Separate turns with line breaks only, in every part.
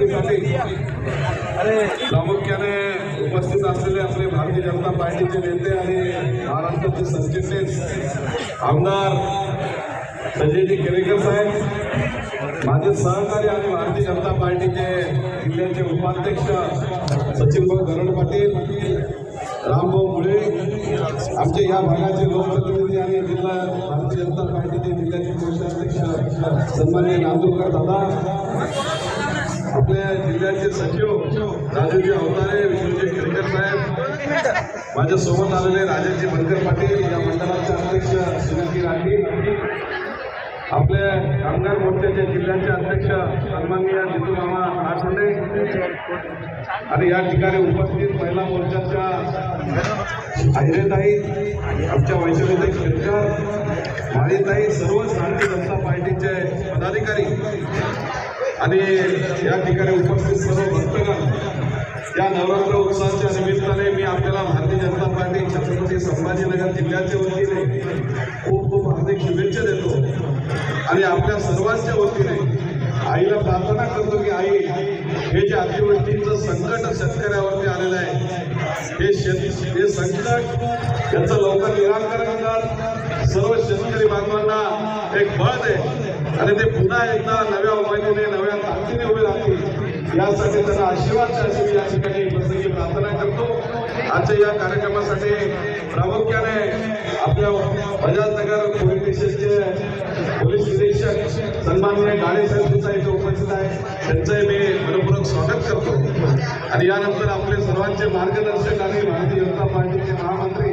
निवडणुकीसाठी प्रामुख्याने उपस्थित असलेले आपले भारतीय जनता पार्टीचे नेते आणि महाराष्ट्राचे सरचिटणीस आमदार संजयजी केळेकर साहेब, माझे सहकारी आणि भारतीय जनता पार्टीचे जिल्ह्याचे उपाध्यक्ष सचिनभाऊ गरड पाटील, रामभाऊ मुळे, आमचे या भागाचे लोकप्रतिनिधी आणि जिल्हा भारतीय जनता पार्टीचे जिल्ह्याचे कोषाध्यक्ष सन्माननीय नांदुरकर दादा, आपल्या जिल्ह्याचे सचिव राजूजी अवतारे, विष्णूजी केळकर साहेब, माझ्यासोबत आलेले राजेशजी बनकर पाटील, या मंडळाचे अध्यक्ष सुनीलजी राठी, आपल्या कामगार मोर्चाचे जिल्ह्याचे अध्यक्ष सन्माननीय जितू मामा आठवडे आणि या ठिकाणी उपस्थित महिला मोर्चाच्या अहिरेताई, आमच्या वैशालीताई शेटकर, माळीताई, सर्व भारतीय जनता पार्टीचे पदाधिकारी आणि या ठिकाणी उपस्थित सर्व भक्तगण, या नवरात्र उत्सवाच्या निमित्ताने मी आपल्याला भारतीय जनता पार्टी छत्रपती संभाजीनगर जिल्ह्याच्या वतीने खूप खूप हार्दिक शुभेच्छा देतो आणि आपल्या सर्वांच्या वतीने आईला प्रार्थना करतो की आई, हे जे अतिवृष्टीचं संकट शेतकऱ्यावरती आलेलं आहे, हे संकट याचं लवकर निराकरण कर, सर्व शेतकरी बांधवांना एक बळ दे आणि ते पुन्हा एकदा नव्या उमेदीने नव्या ताकदीने उभे राहतील, यासाठी त्यांना आशीर्वाद अशी या ठिकाणी प्रसंगी प्रार्थना करतो। आजच्या या कार्यक्रमासाठी प्रामुख्याने आपल्या बजाजनगर पोलीस स्टेशनचे पोलीस निरीक्षक सन्माननीय गाडे साहेब इथे उपस्थित आहे, त्यांचंही मी मनपूर्वक स्वागत करतो आणि यानंतर आपले सर्वांचे मार्गदर्शक आणि भारतीय जनता पार्टीचे महामंत्री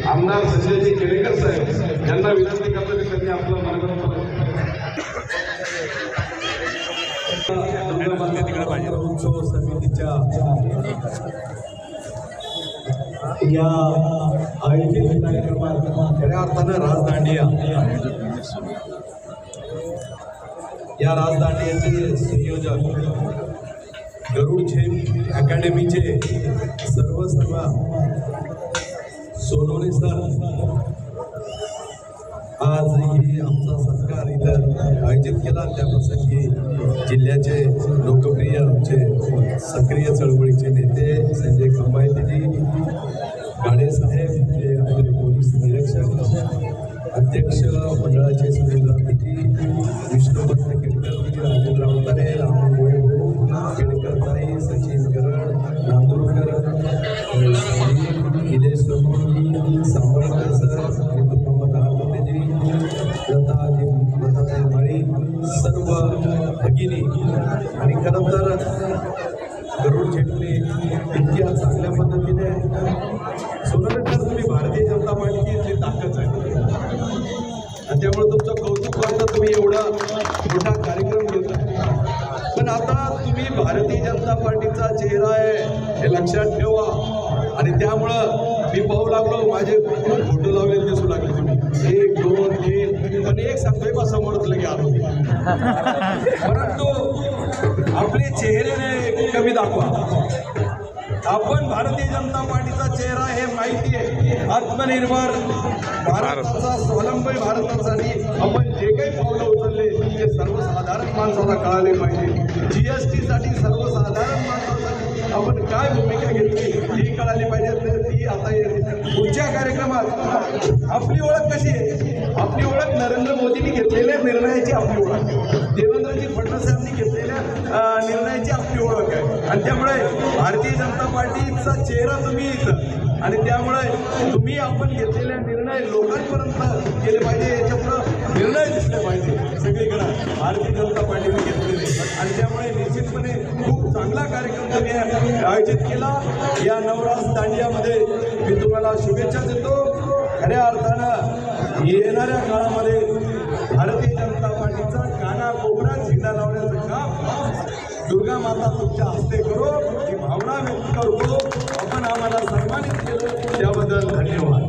आमदार संजयजी केळेकर साहेब यांना विनंती करतो की त्यांनी आपलं मार्गदर्शन उत्सव समितीच्या या आयोजित कार्यक्रमात खऱ्या अर्थानं राजदांडिया, या राजदांडियाचे संयोजक गरुड झेन अकॅडमीचे सर्व सोनवणे सर आज ही आमचा सत्कार इथं आयोजित केला। त्याप्रसंगी जिल्ह्याचे लोकप्रिय आमचे सक्रिय चळवळीचे नेते संजय खंबायतेजी, गाडे साहेब, जे आपले पोलीस निरीक्षक, अध्यक्ष मंडळाचे सुनील राठीजी, विष्णुपंत केळकरजी, राजेंद्र अवतारे, रामभाऊ केळकरताई, सचिन गरड, नांदुरकर, निलेश सांबळकर सर, सर्व भगिनी आणि खरं तर गरुड झेंडे इतक्या चांगल्या पद्धतीने सोनवणे तुम्ही भारतीय जनता पार्टीची इथली ताकद आहे आणि त्यामुळे तुमचं कौतुक करता तुम्ही एवढा मोठा कार्यक्रम घेता, पण आता तुम्ही भारतीय जनता पार्टीचा चेहरा आहे हे लक्षात ठेवा आणि त्यामुळं मी पाहू लागलो माझे फोटो लावलेले दिसू लागले, तुम्ही 1 2 3 पण एक सांगतोय बा समोरच लगे आलो, परंतु आपले चेहरे कमी दाखवा। आपण भारतीय जनता पार्टीचा चेहरा हे माहिती आहे, आत्मनिर्भर भारताचा स्वावलंबी भारतासाठी आपण जे काही पावलं उचलले ते सर्वसाधारण माणसाला कळाले पाहिजे, GST साठी सर्वसाधारण माणसासाठी आपण काय भूमिका घेतली ही कळाली पाहिजे। ती आता पुढच्या कार्यक्रमात आपली ओळख कशी आहे, आपली ओळख नरेंद्र मोदींनी घेतलेल्या निर्णयाची आपली ओळख, देवेंद्रजी फडणवीस यांनी घेतलेल्या निर्णयाची आपली ओळख आहे आणि त्यामुळे भारतीय जनता पार्टीचा चेहरा तुम्ही इथं आणि त्यामुळे तुम्ही आपण घेतलेले निर्णय लोकांपर्यंत केले पाहिजे, याच्यापुढं निर्णय दिसले पाहिजे सगळीकडे भारतीय जनता पार्टीने घेतलेले आणि त्यामुळे निश्चितपणे खूप चांगला कार्यक्रम तुम्ही आयोजित केला। या नवरात्र दांडियामध्ये मी तुम्हाला शुभेच्छा देतो। खऱ्या अर्थानं येणाऱ्या काळामध्ये भारतीय जनता पार्टीचा कानाकोपऱ्यात झेंडा लावण्याचं काम दुर्गा माता तुमच्या हस्ते करो ही भावना व्यक्त करतो। आपण आम्हाला सन्मानित केलं त्याबद्दल धन्यवाद।